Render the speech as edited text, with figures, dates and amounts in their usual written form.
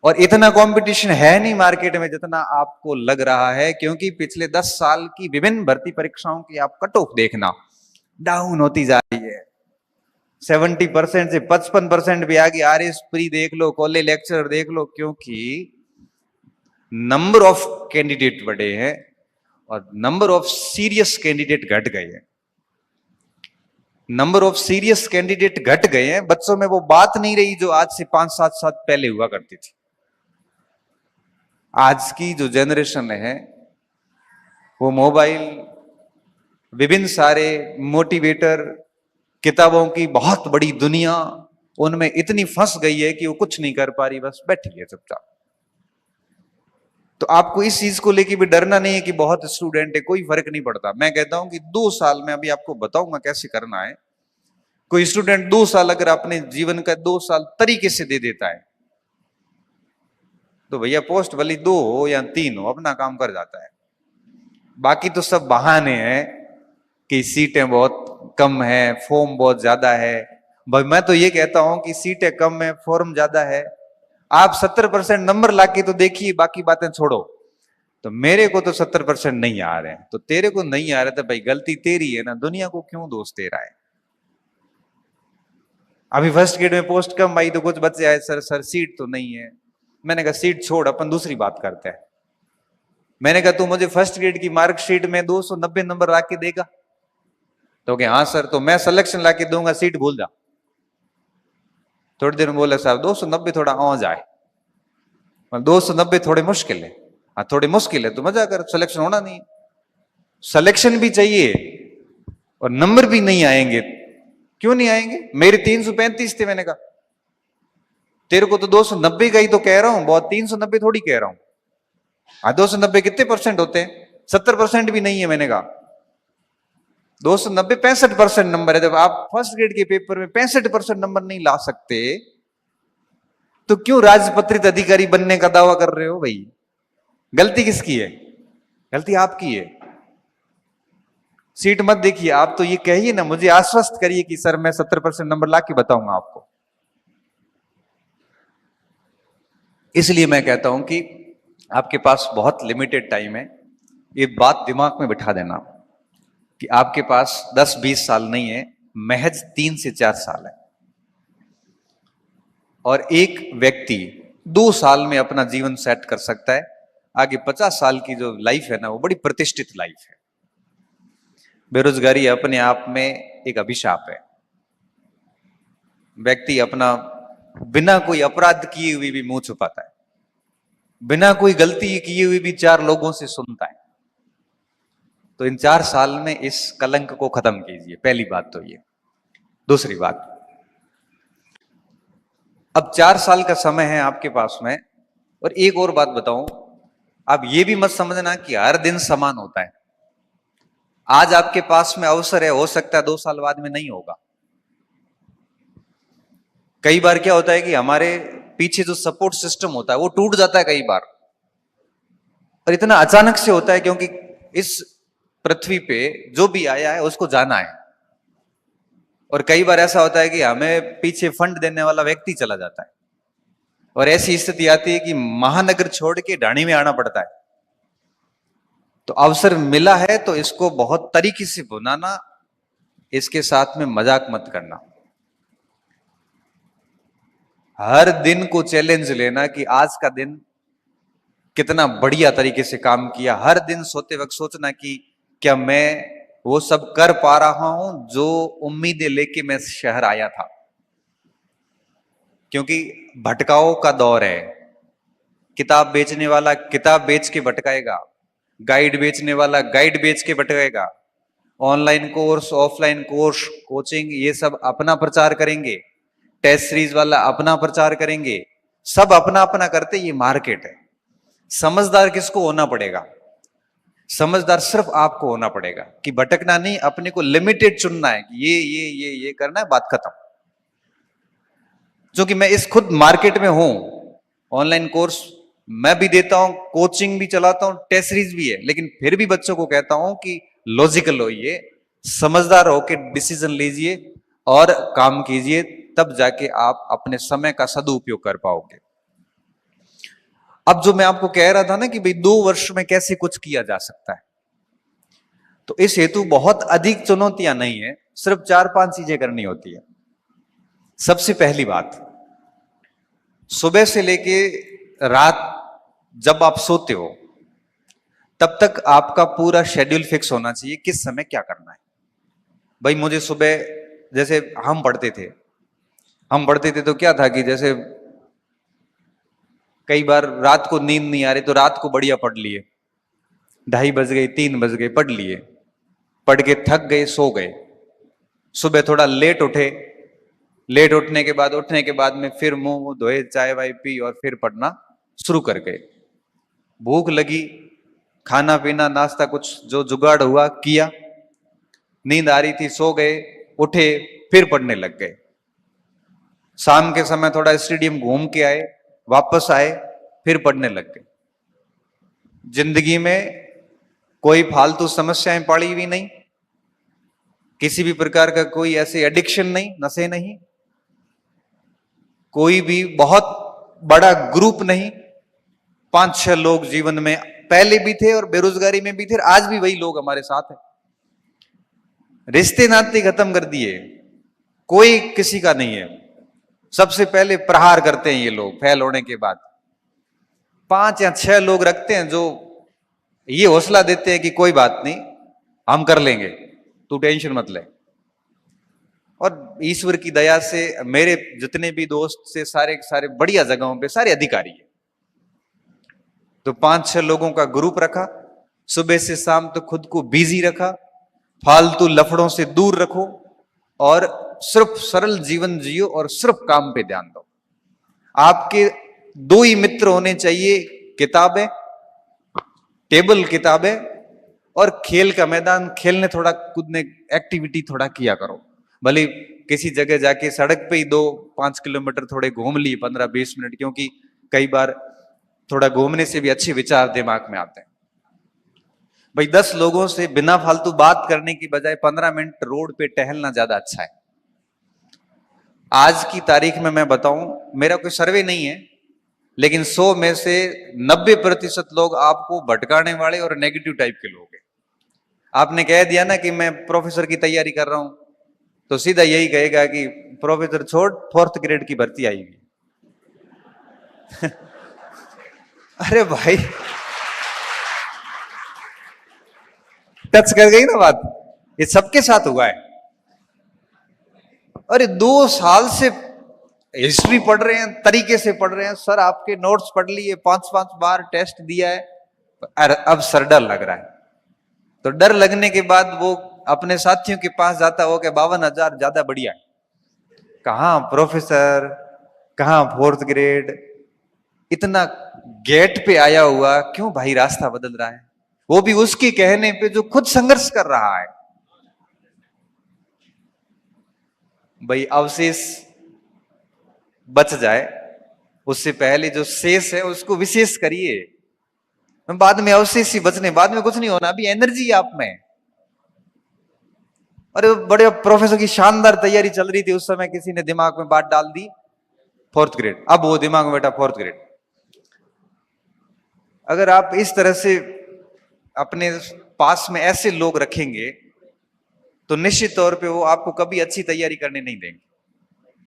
और इतना कंपटीशन है नहीं मार्केट में जितना आपको लग रहा है, क्योंकि पिछले 10 साल की विभिन्न भर्ती परीक्षाओं की आप कट ऑफ देखना, डाउन होती जा रही है। 70% से 55% भी आगे आरएस प्री देख लो, कॉलेज लेक्चर देख लो, क्योंकि नंबर ऑफ कैंडिडेट बढ़े हैं और नंबर ऑफ सीरियस कैंडिडेट घट गए हैं। नंबर ऑफ सीरियस कैंडिडेट घट गए हैं, बच्चों में वो बात नहीं रही जो आज से 5-7 साल पहले हुआ करती थी। आज की जो जनरेशन है वो मोबाइल, विभिन्न सारे मोटिवेटर, किताबों की बहुत बड़ी दुनिया, उनमें इतनी फंस गई है कि वो कुछ नहीं कर पा रही, बस बैठी है चुपचाप। तो आपको इस चीज को लेके भी डरना नहीं है कि बहुत स्टूडेंट है, कोई फर्क नहीं पड़ता। मैं कहता हूं कि 2 साल में, अभी आपको बताऊंगा कैसे करना है। कोई स्टूडेंट 2 साल अगर अपने जीवन का 2 साल तरीके से दे देता है तो भैया पोस्ट भले 2 हो या 3 हो, अपना काम कर जाता है। बाकी तो सब बहाने हैं कि सीटें बहुत कम है, फॉर्म बहुत ज्यादा है। भाई मैं तो ये कहता हूं कि सीटें कम है, फॉर्म ज्यादा है, आप 70% नंबर लाके तो देखिए, बाकी बातें छोड़ो। तो मेरे को तो 70% नहीं आ रहे हैं, तो तेरे को नहीं आ रहे तो भाई गलती तेरी है ना, दुनिया को क्यों दोष दे रहा है। अभी फर्स्ट ग्रेड में पोस्ट कम आई तो कुछ बच्चे आए, सर सीट तो नहीं है। मैंने कहा सीट छोड़, अपन दूसरी बात करते हैं। मैंने कहा तू मुझे फर्स्ट ग्रेड की मार्कशीट में 290 नंबर ला के देगा? तो क्या हाँ सर, तो मैं सिलेक्शन ला के दूंगा, सीट भूल जा। थोड़ी देर में बोला साहब 290 थोड़ा आ जाए, 290 थोड़े मुश्किल है। हाँ थोड़ी मुश्किल है तो मजा कर, सिलेक्शन होना नहीं। सिलेक्शन भी चाहिए और नंबर भी नहीं आएंगे। क्यों नहीं आएंगे? मेरे 335 थे। मैंने कहा तेरे को तो 290 का ही तो कह रहा हूं, बहुत 390 थोड़ी कह रहा हूं। हाँ 290 कितने परसेंट होते हैं? 70% भी नहीं है। मैंने कहा 290 65% नंबर है। जब आप फर्स्ट ग्रेड के पेपर में 65% नंबर नहीं ला सकते तो क्यों राजपत्रित अधिकारी बनने का दावा कर रहे हो भाई? गलती किसकी है? गलती आपकी है। सीट मत देखिए, आप तो ये कहिए ना, मुझे आश्वस्त करिए कि सर मैं 70% नंबर ला के बताऊंगा आपको। इसलिए मैं कहता हूं कि आपके पास बहुत लिमिटेड टाइम है। ये बात दिमाग में बिठा देना कि आपके पास 10-20 साल नहीं है, महज 3 से 4 साल है। और एक व्यक्ति 2 साल में अपना जीवन सेट कर सकता है। आगे 50 साल की जो लाइफ है ना, वो बड़ी प्रतिष्ठित लाइफ है। बेरोजगारी अपने आप में एक अभिशाप है। व्यक्ति अपना बिना कोई अपराध किए हुए भी मुंह छुपाता है, बिना कोई गलती किए हुए भी 4 लोगों से सुनता है। तो इन 4 साल में इस कलंक को खत्म कीजिए, पहली बात तो ये। दूसरी बात, अब 4 साल का समय है आपके पास में। और एक और बात बताऊं, आप ये भी मत समझना कि हर दिन समान होता है। आज आपके पास में अवसर है, हो सकता है 2 साल बाद में नहीं होगा। कई बार क्या होता है कि हमारे पीछे जो सपोर्ट सिस्टम होता है वो टूट जाता है कई बार, और इतना अचानक से होता है क्योंकि इस पृथ्वी पे जो भी आया है उसको जाना है। और कई बार ऐसा होता है कि हमें पीछे फंड देने वाला व्यक्ति चला जाता है, और ऐसी स्थिति आती है कि महानगर छोड़ के ढाणी में आना पड़ता है। तो अवसर मिला है तो इसको बहुत तरीके से भुनाना, इसके साथ में मजाक मत करना। हर दिन को चैलेंज लेना कि आज का दिन कितना बढ़िया तरीके से काम किया। हर दिन सोते वक्त सोचना कि क्या मैं वो सब कर पा रहा हूं जो उम्मीदें लेके मैं शहर आया था। क्योंकि भटकाओ का दौर है। किताब बेचने वाला किताब बेच के भटकाएगा, गाइड बेचने वाला गाइड बेच के भटकाएगा, online course, offline course, coaching, ये सब अपना प्रचार करेंगे, टेस्ट सीरीज वाला अपना प्रचार करेंगे, सब अपना अपना करते। ये मार्केट है। समझदार किसको होना पड़ेगा? समझदार सिर्फ आपको होना पड़ेगा कि भटकना नहीं, अपने को लिमिटेड चुनना है कि ये करना है, बात खत्म। जो कि मैं इस खुद मार्केट में हूं, ऑनलाइन कोर्स मैं भी देता हूं, कोचिंग भी चलाता हूं, टेस्ट सीरीज भी है, लेकिन फिर भी बच्चों को कहता हूं कि लॉजिकल होइए, समझदार होकर डिसीजन लीजिए और काम कीजिए, तब जाके आप अपने समय का सदुपयोग कर पाओगे। अब जो मैं आपको कह रहा था ना कि भाई 2 वर्ष में कैसे कुछ किया जा सकता है, तो इस हेतु बहुत अधिक चुनौतियां नहीं है, सिर्फ 4-5 चीजें करनी होती है। सबसे पहली बात, सुबह से लेके रात जब आप सोते हो तब तक आपका पूरा शेड्यूल फिक्स होना चाहिए, किस समय क्या करना है। भाई मुझे सुबह, जैसे हम पढ़ते थे तो क्या था कि जैसे कई बार रात को नींद नहीं आ रही तो रात को बढ़िया पढ़ लिए, 2:30 बज गए, 3 बज गए, पढ़ लिए, पढ़ के थक गए, सो गए। सुबह थोड़ा लेट उठे, लेट उठने के बाद में फिर मुंह धोए, चाय वाय पी और फिर पढ़ना शुरू कर गए। भूख लगी, खाना पीना नाश्ता कुछ जो जुगाड़ हुआ किया, नींद आ रही थी, सो गए, उठे, फिर पढ़ने लग गए। शाम के समय थोड़ा स्टेडियम घूम के आए, वापस आए, फिर पढ़ने लग गए। जिंदगी में कोई फालतू समस्याएं पड़ी हुई नहीं, किसी भी प्रकार का कोई ऐसे एडिक्शन नहीं, नशे नहीं, कोई भी बहुत बड़ा ग्रुप नहीं। 5-6 लोग जीवन में पहले भी थे और बेरोजगारी में भी थे, आज भी वही लोग हमारे साथ हैं। रिश्ते नाते खत्म कर दिए, कोई किसी का नहीं है। सबसे पहले प्रहार करते हैं ये लोग फेल होने के बाद। 5 या 6 लोग रखते हैं जो ये हौसला देते हैं कि कोई बात नहीं, हम कर लेंगे, तू टेंशन मत ले। और ईश्वर की दया से मेरे जितने भी दोस्त से सारे बढ़िया जगहों पे सारे अधिकारी है। तो 5-6 लोगों का ग्रुप रखा, सुबह से शाम तक खुद को बिजी रखा, फालतू लफड़ों से दूर रखो और सिर्फ सरल जीवन जियो और सिर्फ काम पे ध्यान दो। आपके 2 ही मित्र होने चाहिए, किताबें, टेबल किताबें और खेल का मैदान। खेलने थोड़ा कूदने एक्टिविटी थोड़ा किया करो, भले किसी जगह जाके सड़क पे ही 2-5 किलोमीटर थोड़े घूम लिए 15-20 मिनट, क्योंकि कई बार थोड़ा घूमने से भी अच्छे विचार दिमाग में आते हैं। भाई 10 लोगों से बिना फालतू बात करने की बजाय 15 मिनट रोड पे टहलना ज्यादा अच्छा है। आज की तारीख में मैं बताऊं, मेरा कोई सर्वे नहीं है, लेकिन 100 में से 90% लोग आपको भटकाने वाले और नेगेटिव टाइप के लोग हैं। आपने कह दिया ना कि मैं प्रोफेसर की तैयारी कर रहा हूं, तो सीधा यही कहेगा कि प्रोफेसर छोड़, 4th ग्रेड की भर्ती आई हुई। अरे भाई, टच कर गई ना बात, ये सबके साथ हुआ है। अरे 2 साल से हिस्ट्री पढ़ रहे हैं, तरीके से पढ़ रहे हैं, सर आपके नोट्स पढ़ लिए, 5-5 बार टेस्ट दिया है, अब सर डर लग रहा है। तो डर लगने के बाद वो अपने साथियों के पास जाता हो कि 52,000 ज्यादा बढ़िया है। कहां प्रोफेसर, कहां 4th ग्रेड, इतना गेट पे आया हुआ क्यों भाई रास्ता बदल रहा है, वो भी उसके कहने पे जो खुद संघर्ष कर रहा है। भाई अवशेष बच जाए, उससे पहले जो शेष है उसको विशेष करिए। बाद में अवशेष ही बचने, बाद में कुछ नहीं होना, अभी एनर्जी आप में। अरे बड़े प्रोफेसर की शानदार तैयारी चल रही थी, उस समय किसी ने दिमाग में बात डाल दी 4th ग्रेड, अब वो दिमाग में बैठा 4th ग्रेड। अगर आप इस तरह से अपने पास में ऐसे लोग रखेंगे तो निश्चित तौर पे वो आपको कभी अच्छी तैयारी करने नहीं देंगे।